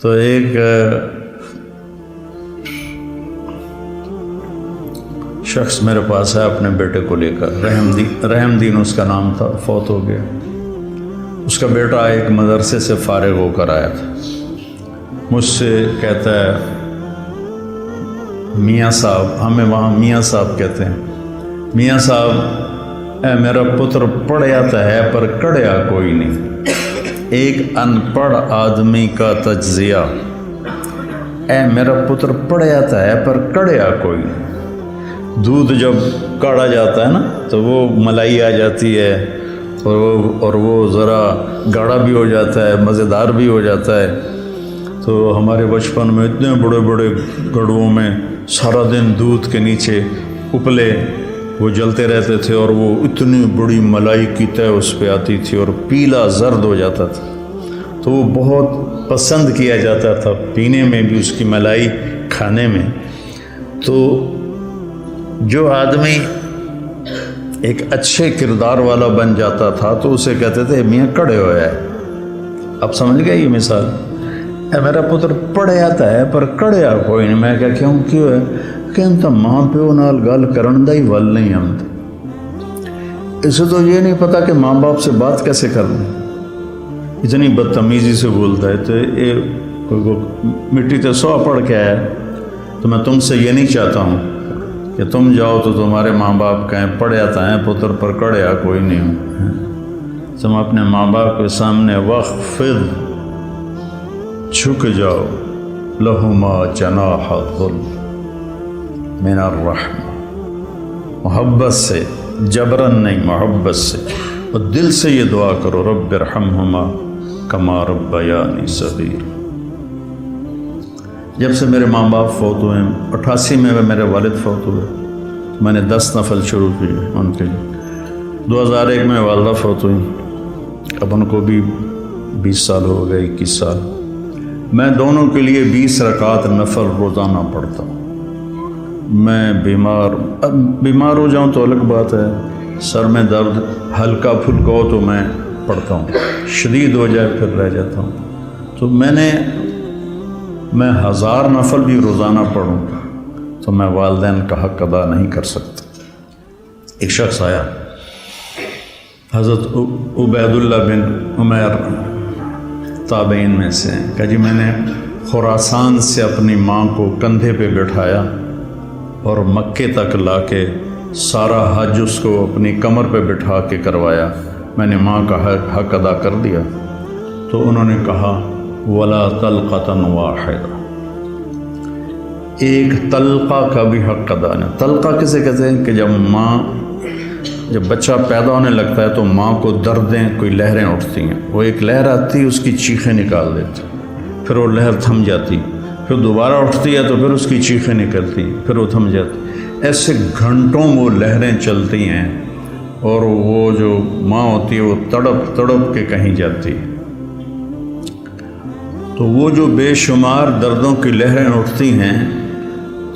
تو ایک شخص میرے پاس ہے اپنے بیٹے کو لے کر، رحم دین اس کا نام تھا، فوت ہو گیا۔ اس کا بیٹا ایک مدرسے سے فارغ ہو کر آیا تھا، مجھ سے کہتا ہے میاں صاحب، ہمیں وہاں میاں صاحب کہتے ہیں، میاں صاحب اے میرا پتر پڑھ آتا ہے پر کڑیا کوئی نہیں، ایک ان پڑھ آدمی کا تجزیہ، اے میرا پتر پڑھ آتا ہے پر کڑیا کوئی نہیں۔ دودھ جب کاڑا جاتا ہے نا تو وہ ملائی آ جاتی ہے اور وہ ذرا گاڑھا بھی ہو جاتا ہے، مزیدار بھی ہو جاتا ہے۔ تو ہمارے بچپن میں اتنے بڑے بڑے گڑھوں میں سارا دن دودھ کے نیچے اپلے وہ جلتے رہتے تھے، اور وہ اتنی بڑی ملائی کی تہ اس پہ آتی تھی اور پیلا زرد ہو جاتا تھا، تو وہ بہت پسند کیا جاتا تھا پینے میں بھی، اس کی ملائی کھانے میں۔ تو جو آدمی ایک اچھے کردار والا بن جاتا تھا تو اسے کہتے تھے میاں کڑے ہویا ہے۔ اب سمجھ گئے یہ مثال؟ اے میرا پتر پڑھے آتا ہے پر کڑیا کوئی نہیں۔ میں کہا کیوں ہے کہ ہم تو ماں پیو نال گل کرن دا ہی ول نہیں، ہم اسے تو یہ نہیں پتا کہ ماں باپ سے بات کیسے کرنا، اتنی بدتمیزی سے بولتا ہے۔ تو یہ مٹی تے سو پڑھ کے آیا، تو میں تم سے یہ نہیں چاہتا ہوں کہ تم جاؤ تو تمہارے ماں باپ کہیں پڑھ آتا ہے پتر پر کڑیا کوئی نہیں ہوں۔ تم اپنے ماں باپ کے سامنے وخفض، جھک جاؤ، لہما جناح الذل من الرحمہ، محبت سے، جبرن نہیں، محبت سے، اور دل سے یہ دعا کرو رب ارحمہما کما ربیانی صغیرا۔ جب سے میرے ماں باپ فوت ہوئے، 88 میں میرے والد فوت ہوئے، میں نے 10 نفل شروع کیے ان کے لیے۔ 2001 میں والدہ فوت ہوئی، اب ان کو بھی 20 سال ہو گئے، 21 سال۔ میں دونوں کے لیے 20 رکعت نفل روزانہ پڑھتا ہوں۔ میں بیمار ہو جاؤں تو الگ بات ہے، سر میں درد ہلکا پھلکا ہو تو میں پڑھتا ہوں، شدید ہو جائے پھر رہ جاتا ہوں۔ تو میں 1000 نفل بھی روزانہ پڑھوں تو میں والدین کا حق ادا نہیں کر سکتا۔ ایک شخص آیا، حضرت عبید اللہ بن عمیر تابعین میں سے، کہ جی میں نے خراسان سے اپنی ماں کو کندھے پہ بٹھایا اور مکے تک لا کے سارا حج اس کو اپنی کمر پہ بٹھا کے کروایا، میں نے ماں کا حق ادا کر دیا۔ تو انہوں نے کہا ولا طلقۃ واحدہ، ایک طلقہ کا بھی حق ادا نہیں۔ طلقہ کسے کہتے ہیں کہ جب بچہ پیدا ہونے لگتا ہے تو ماں کو دردیں، کوئی لہریں اٹھتی ہیں، وہ ایک لہر آتی، اس کی چیخیں نکال دیتی، پھر وہ لہر تھم جاتی، پھر دوبارہ اٹھتی ہے تو پھر اس کی چیخیں نکلتی، پھر وہ تھم جاتی، ایسے گھنٹوں وہ لہریں چلتی ہیں، اور وہ جو ماں ہوتی ہے وہ تڑپ تڑپ کے کہیں جاتی ہے۔ تو وہ جو بے شمار دردوں کی لہریں اٹھتی ہیں،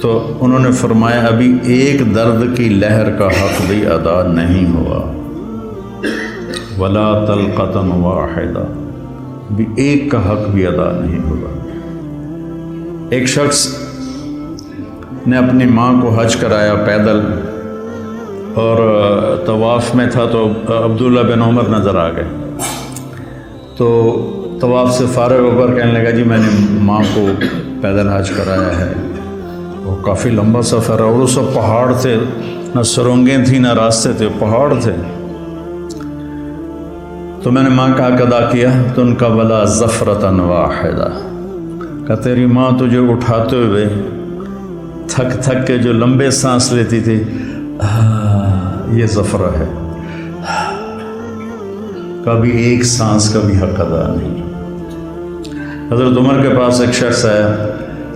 تو انہوں نے فرمایا ابھی ایک درد کی لہر کا حق بھی ادا نہیں ہوا، ولا طلقۃ واحدہ، بھی ایک کا حق بھی ادا نہیں ہوا۔ ایک شخص نے اپنی ماں کو حج کرایا پیدل، اور طواف میں تھا تو عبداللہ بن عمر نظر آ گئے، تو طواف سے فارغ ہو کر کہنے لگا جی میں نے ماں کو پیدل حج کرایا ہے، وہ کافی لمبا سفر ہے، اور وہ سب پہاڑ تھے، نہ سرنگیں تھیں نہ راستے تھے، پہاڑ تھے۔ تو میں نے ماں کا حق ادا کیا، تو ان کا ولا زفرۃ واحدہ، کہ تیری ماں تجھے اٹھاتے ہوئے تھک تھک کے جو لمبے سانس لیتی تھی، یہ زفرہ ہے، کبھی ایک سانس کا بھی حق ادا نہیں۔ حضرت عمر کے پاس ایک شخص آیا،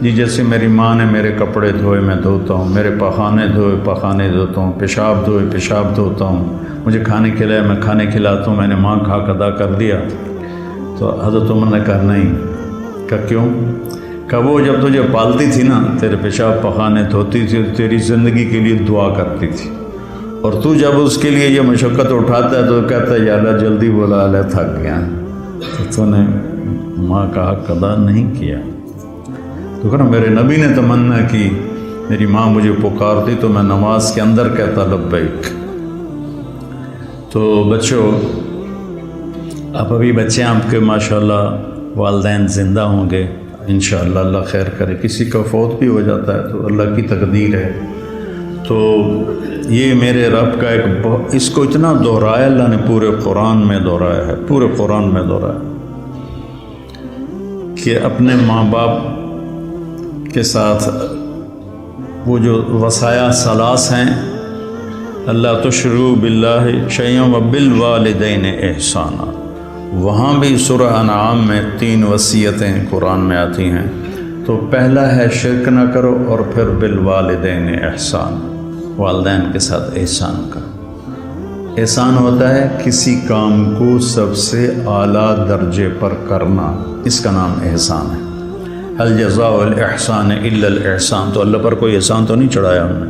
جی جیسے میری ماں نے میرے کپڑے دھوئے میں دھوتا ہوں، میرے پخانے دھوئے پخانے دھوتا ہوں، پیشاب دھوئے پیشاب دھوتا ہوں، مجھے کھانے کھلائے میں کھانے کھلاتا ہوں، میں نے ماں کا حق ادا کر دیا۔ تو حضرت عمر نے کہا نہیں۔ کہا کیوں؟ کہا وہ جب تجھے پالتی تھی نا، تیرے پیشاب پخانے دھوتی تھی، تیری زندگی کے لیے دعا کرتی تھی، اور تو جب اس کے لیے یہ مشقت اٹھاتا ہے تو کہتا ہے یا اللہ جلدی بولا، اللہ تھک گیا، تو نے ماں کا حق ادا نہیں کیا۔ تو کہنا میرے نبی نے تمنا کی میری ماں مجھے پکارتی تو میں نماز کے اندر کہتا لبیک۔ تو بچوں، اب ابھی بچے آپ کے ماشاءاللہ والدین زندہ ہوں گے انشاءاللہ، اللہ خیر کرے، کسی کا فوت بھی ہو جاتا ہے تو اللہ کی تقدیر ہے۔ تو یہ میرے رب کا ایک اس کو اتنا دہرایا اللہ نے، پورے قرآن میں دہرایا ہے، پورے قرآن میں دہرایا کہ اپنے ماں باپ کے ساتھ وہ جو وصایا ثلاث ہیں، اللہ تشرکوا باللہ شیئا وبالوالدین احسانا، وہاں بھی سورہ انعام میں 3 وصیتیں قرآن میں آتی ہیں۔ تو پہلا ہے شرک نہ کرو، اور پھر بالوالدین احسان، والدین کے ساتھ احسان کرو۔ احسان ہوتا ہے کسی کام کو سب سے اعلیٰ درجے پر کرنا، اس کا نام احسان ہے۔ هل جزاء الاحسان الا الاحسان، تو اللہ پر کوئی احسان تو نہیں چڑھایا ہم نے۔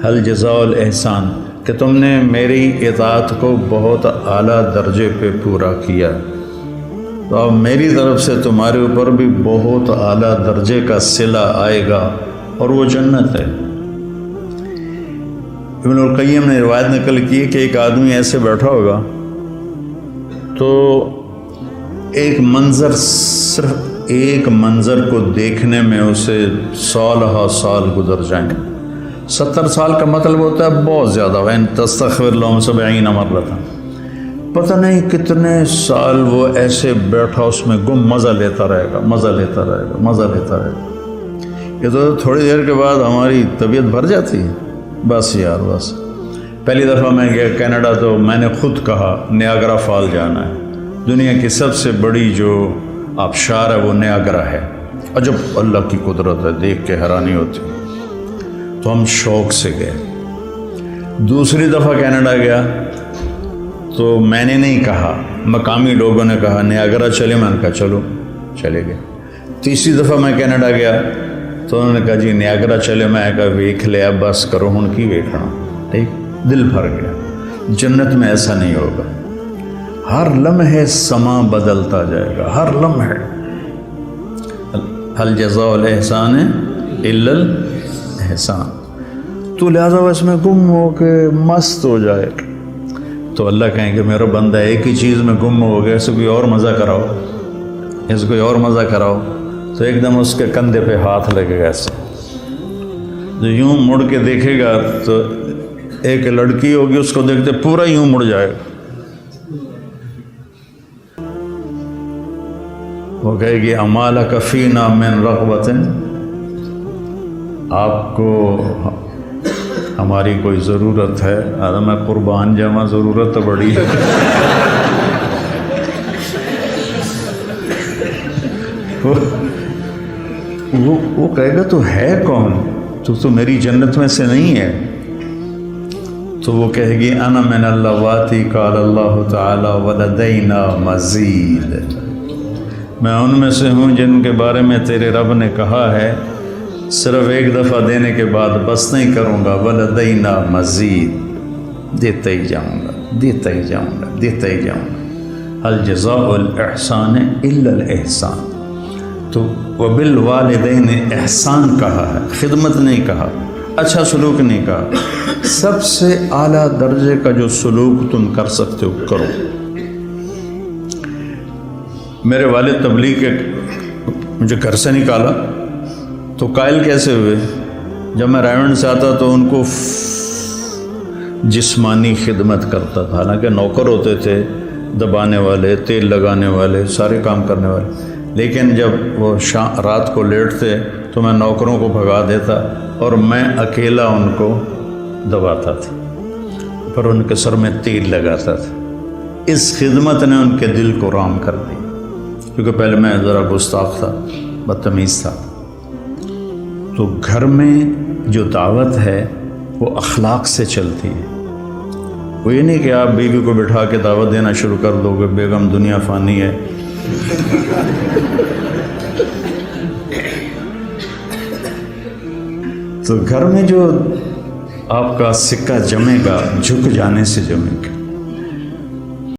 هل جزاء الاحسان کہ تم نے میری اطاعت کو بہت اعلیٰ درجے پہ پورا کیا، تو اب میری طرف سے تمہارے اوپر بھی بہت اعلیٰ درجے کا صلہ آئے گا، اور وہ جنت ہے۔ ابن القیم نے روایت نقل کی کہ ایک آدمی ایسے بیٹھا ہوگا تو ایک منظر، صرف ایک منظر کو دیکھنے میں اسے سالہ سال گزر جائیں گے۔ 70 سال کا مطلب ہوتا ہے بہت زیادہ، وَإِن تَسْتَغْفِرْ لَهُمْ 70 مَرَّةً، پتہ نہیں کتنے سال وہ ایسے بیٹھا اس میں گم مزہ لیتا رہے گا، مزہ لیتا رہے گا، مزہ لیتا رہے گا۔ یہ تو تھوڑی دیر کے بعد ہماری طبیعت بھر جاتی ہے، بس یار بس۔ پہلی دفعہ میں گیا کینیڈا تو میں نے خود کہا نیاگرا فال جانا ہے، دنیا کی سب سے بڑی جو آبشار ہے وہ نیاگرا ہے، عجب اللہ کی قدرت ہے، دیکھ کے حیرانی ہوتی۔ تو ہم شوق سے گئے۔ دوسری دفعہ کینیڈا گیا تو میں نے نہیں کہا، مقامی لوگوں نے کہا نیاگرا چلے، میں نے کہا چلو، چلے گئے۔ تیسری دفعہ میں کینیڈا گیا تو انہوں نے کہا جی نیاگرا چلے، میں کہا ویکھ لیا، بس کرو ہن کی ویکھنا، ٹھیک، دل بھر گیا۔ جنت میں ایسا نہیں ہوگا، ہر لمحے سما بدلتا جائے گا، ہر لمحے۔ هل جزاء الاحسان الا الاحسان، تو لہٰذا اس میں گم ہو کے مست ہو جائے تو اللہ کہیں کہ میرا بندہ ایک ہی چیز میں گم ہو گیا، اسے کوئی اور مزہ کراؤ، اسے کوئی اور مزہ کراؤ، تو ایک دم اس کے کندھے پہ ہاتھ لگے گا ایسے، جو یوں مڑ کے دیکھے گا تو ایک لڑکی ہوگی اس کو دیکھتے پورا یوں مڑ جائے گا، وہ کہے گی اما لک فینا من رغبۃ، آپ کو ہماری کوئی ضرورت ہے؟ آدھا میں قربان جاواں، ضرورت تو بڑی ہے۔ وہ کہے گا تو ہے کون، تو میری جنت میں سے نہیں ہے۔ تو وہ کہے گی انا من اللواتی قال اللہ تعالی ولدینا مزید، میں ان میں سے ہوں جن کے بارے میں تیرے رب نے کہا ہے صرف ایک دفعہ دینے کے بعد بس نہیں کروں گا، ولدینا مزید، دیتا ہی جاؤں گا، دیتا ہی جاؤں گا، دیتا ہی جاؤں گا۔ هل جزاء الاحسان الا الاحسان، تو وبالوالدین احسان کہا ہے، خدمت نہیں کہا، اچھا سلوک نہیں کہا، سب سے اعلیٰ درجے کا جو سلوک تم کر سکتے ہو کرو۔ میرے والد تبلیغ کے مجھے گھر سے نکالا تو قائل کیسے ہوئے؟ جب میں رائمنڈ سے آتا تو ان کو جسمانی خدمت کرتا تھا، حالانکہ نوکر ہوتے تھے، دبانے والے، تیل لگانے والے، سارے کام کرنے والے، لیکن جب وہ رات کو لیٹتے تو میں نوکروں کو بھگا دیتا اور میں اکیلا ان کو دباتا تھا، پر ان کے سر میں تیل لگاتا تھا۔ اس خدمت نے ان کے دل کو رام کر دی، کیونکہ پہلے میں ذرا گستاخ تھا، بدتمیز تھا۔ تو گھر میں جو دعوت ہے وہ اخلاق سے چلتی ہے، وہ یہ نہیں کہ آپ بیوی کو بٹھا کے دعوت دینا شروع کر دو گے، بیگم دنیا فانی ہے۔ تو گھر میں جو آپ کا سکہ جمے گا جھک جانے سے جمے گا۔